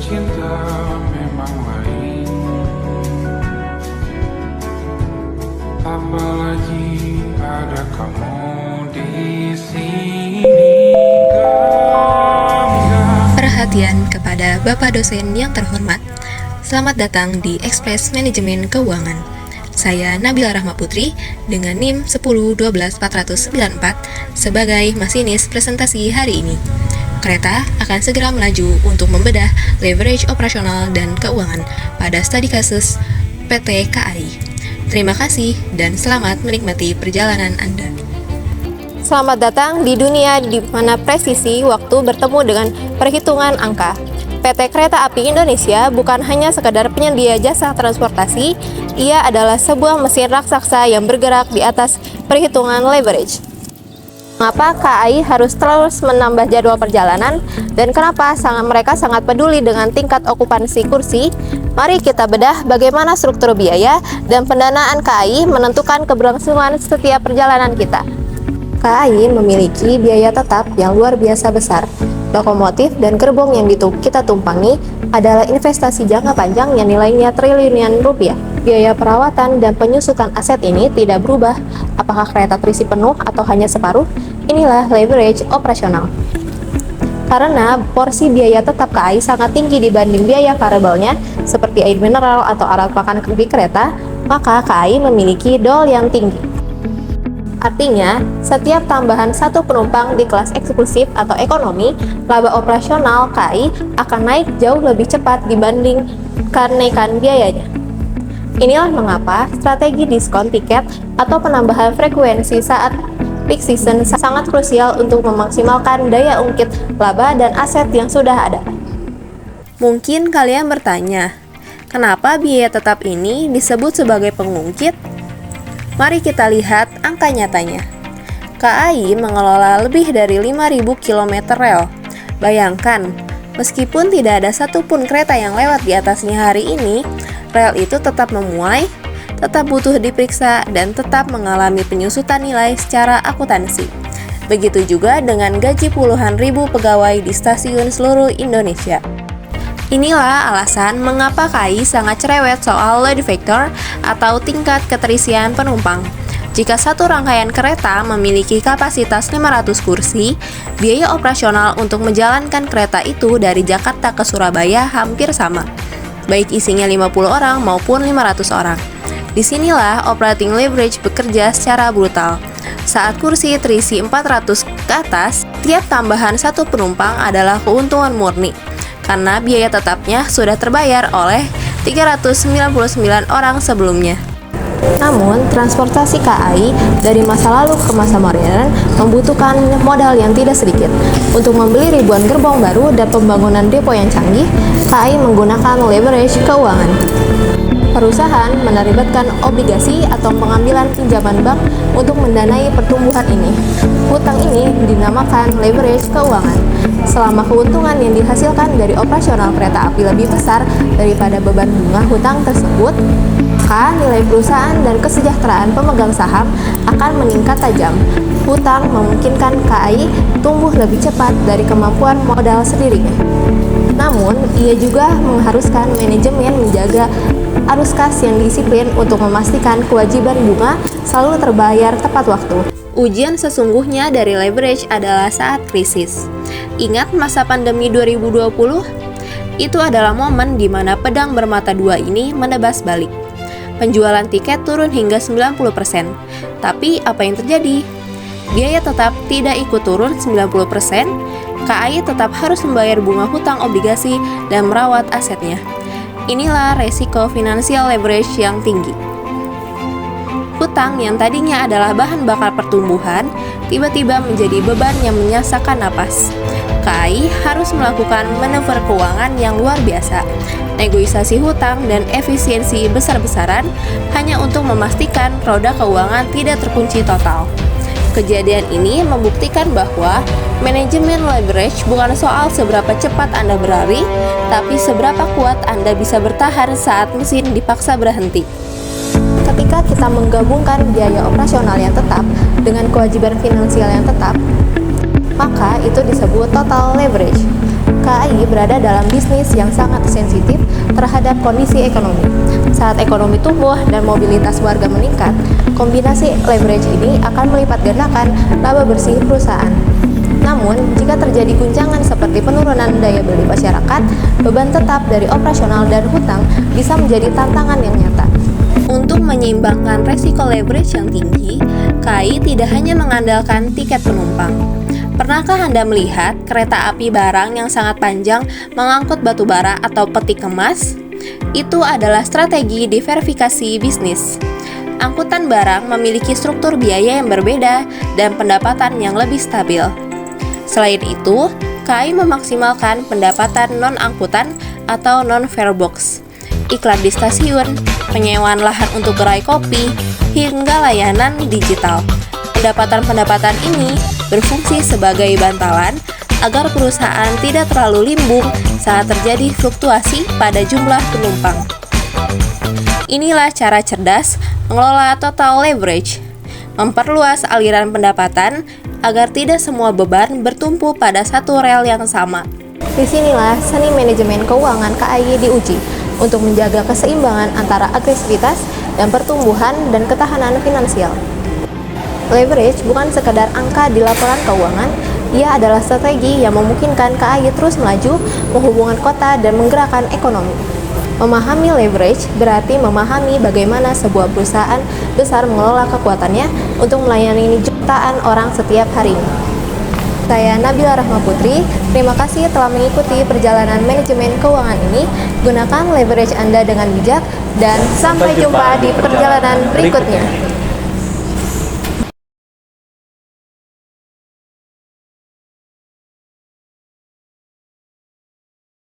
cinta memang lain, apalagi ada kamu di sini. Perhatian kepada Bapak dosen yang terhormat. Selamat datang di Ekspres Manajemen Keuangan. Saya Nabila Rahma Putri dengan NIM 1012494 sebagai masinis presentasi hari ini. Kereta akan segera melaju untuk membedah leverage operasional dan keuangan pada studi kasus PT KAI. Terima kasih dan selamat menikmati perjalanan Anda. Selamat datang di dunia di mana presisi waktu bertemu dengan perhitungan angka. PT Kereta Api Indonesia bukan hanya sekadar penyedia jasa transportasi, ia adalah sebuah mesin raksasa yang bergerak di atas perhitungan leverage. Mengapa KAI harus terus menambah jadwal perjalanan dan kenapa mereka sangat peduli dengan tingkat okupansi kursi? Mari kita bedah bagaimana struktur biaya dan pendanaan KAI menentukan keberlangsungan setiap perjalanan kita. KAI memiliki biaya tetap yang luar biasa besar. Lokomotif dan gerbong yang kita tumpangi adalah investasi jangka panjang yang nilainya triliunan rupiah. Biaya perawatan dan penyusutan aset ini tidak berubah, apakah kereta terisi penuh atau hanya separuh. Inilah leverage operasional. Karena porsi biaya tetap KAI sangat tinggi dibanding biaya variabelnya, seperti air mineral atau alat makan di kereta, maka KAI memiliki DOL yang tinggi. Artinya, setiap tambahan satu penumpang di kelas eksklusif atau ekonomi, laba operasional KAI akan naik jauh lebih cepat dibanding kenaikan biayanya. Inilah mengapa strategi diskon tiket atau penambahan frekuensi saat peak season sangat krusial untuk memaksimalkan daya ungkit laba dan aset yang sudah ada. Mungkin kalian bertanya, kenapa biaya tetap ini disebut sebagai pengungkit? Mari kita lihat angka nyatanya. KAI mengelola lebih dari 5.000 km rel. Bayangkan, meskipun tidak ada satupun kereta yang lewat di atasnya hari ini, rel itu tetap memuai, tetap butuh diperiksa, dan tetap mengalami penyusutan nilai secara akuntansi. Begitu juga dengan gaji puluhan ribu pegawai di stasiun seluruh Indonesia. Inilah alasan mengapa KAI sangat cerewet soal load factor atau tingkat keterisian penumpang. Jika satu rangkaian kereta memiliki kapasitas 500 kursi, biaya operasional untuk menjalankan kereta itu dari Jakarta ke Surabaya hampir sama, baik isinya 50 orang maupun 500 orang. Disinilah operating leverage bekerja secara brutal. Saat kursi terisi 400 ke atas, tiap tambahan satu penumpang adalah keuntungan murni, karena biaya tetapnya sudah terbayar oleh 399 orang sebelumnya. Namun, transportasi KAI dari masa lalu ke masa modern membutuhkan modal yang tidak sedikit. Untuk membeli ribuan gerbong baru dan pembangunan depo yang canggih, KAI menggunakan leverage keuangan. Perusahaan menerbitkan obligasi atau pengambilan pinjaman bank untuk mendanai pertumbuhan ini. Hutang ini dinamakan leverage keuangan. Selama keuntungan yang dihasilkan dari operasional kereta api lebih besar daripada beban bunga hutang tersebut, maka nilai perusahaan dan kesejahteraan pemegang saham akan meningkat tajam. Hutang memungkinkan KAI tumbuh lebih cepat dari kemampuan modal sendirinya. Namun, ia juga mengharuskan manajemen menjaga arus kas yang disiplin untuk memastikan kewajiban bunga selalu terbayar tepat waktu. Ujian sesungguhnya dari leverage adalah saat krisis. Ingat masa pandemi 2020? Itu adalah momen di mana pedang bermata dua ini menebas balik. Penjualan tiket turun hingga 90%. Tapi apa yang terjadi? Biaya tetap tidak ikut turun 90%. KAI tetap harus membayar bunga hutang obligasi dan merawat asetnya. Inilah resiko finansial leverage yang tinggi. Hutang yang tadinya adalah bahan bakar pertumbuhan, tiba-tiba menjadi beban yang menyasakan napas. KAI harus melakukan manuver keuangan yang luar biasa, negosiasi hutang dan efisiensi besar-besaran hanya untuk memastikan roda keuangan tidak terkunci total. Kejadian ini membuktikan bahwa manajemen leverage bukan soal seberapa cepat Anda berlari, tapi seberapa kuat Anda bisa bertahan saat mesin dipaksa berhenti. Ketika kita menggabungkan biaya operasional yang tetap dengan kewajiban finansial yang tetap, maka itu disebut total leverage. KAI berada dalam bisnis yang sangat sensitif terhadap kondisi ekonomi. Saat ekonomi tumbuh dan mobilitas warga meningkat, kombinasi leverage ini akan melipat gandakan laba bersih perusahaan. Namun, jika terjadi guncangan seperti penurunan daya beli masyarakat, beban tetap dari operasional dan hutang bisa menjadi tantangan yang nyata. Untuk menyeimbangkan resiko leverage yang tinggi, KAI tidak hanya mengandalkan tiket penumpang. Pernahkah Anda melihat kereta api barang yang sangat panjang mengangkut batu bara atau peti kemas? Itu adalah strategi diverifikasi bisnis. Angkutan barang memiliki struktur biaya yang berbeda dan pendapatan yang lebih stabil. Selain itu, KAI memaksimalkan pendapatan non-angkutan atau non-farebox, iklan di stasiun, penyewaan lahan untuk gerai kopi, hingga layanan digital. Pendapatan-pendapatan ini berfungsi sebagai bantalan agar perusahaan tidak terlalu limbung saat terjadi fluktuasi pada jumlah penumpang. Inilah cara cerdas mengelola total leverage, memperluas aliran pendapatan agar tidak semua beban bertumpu pada satu rel yang sama. Disinilah seni manajemen keuangan KAI diuji untuk menjaga keseimbangan antara agresivitas dan pertumbuhan dan ketahanan finansial. Leverage bukan sekadar angka di laporan keuangan, ia adalah strategi yang memungkinkan KAI terus melaju, menghubungkan kota dan menggerakkan ekonomi. Memahami leverage berarti memahami bagaimana sebuah perusahaan besar mengelola kekuatannya untuk melayani jutaan orang setiap harinya. Saya Nabila Rahma Putri, terima kasih telah mengikuti perjalanan manajemen keuangan ini. Gunakan leverage Anda dengan bijak dan sampai jumpa di perjalanan berikutnya.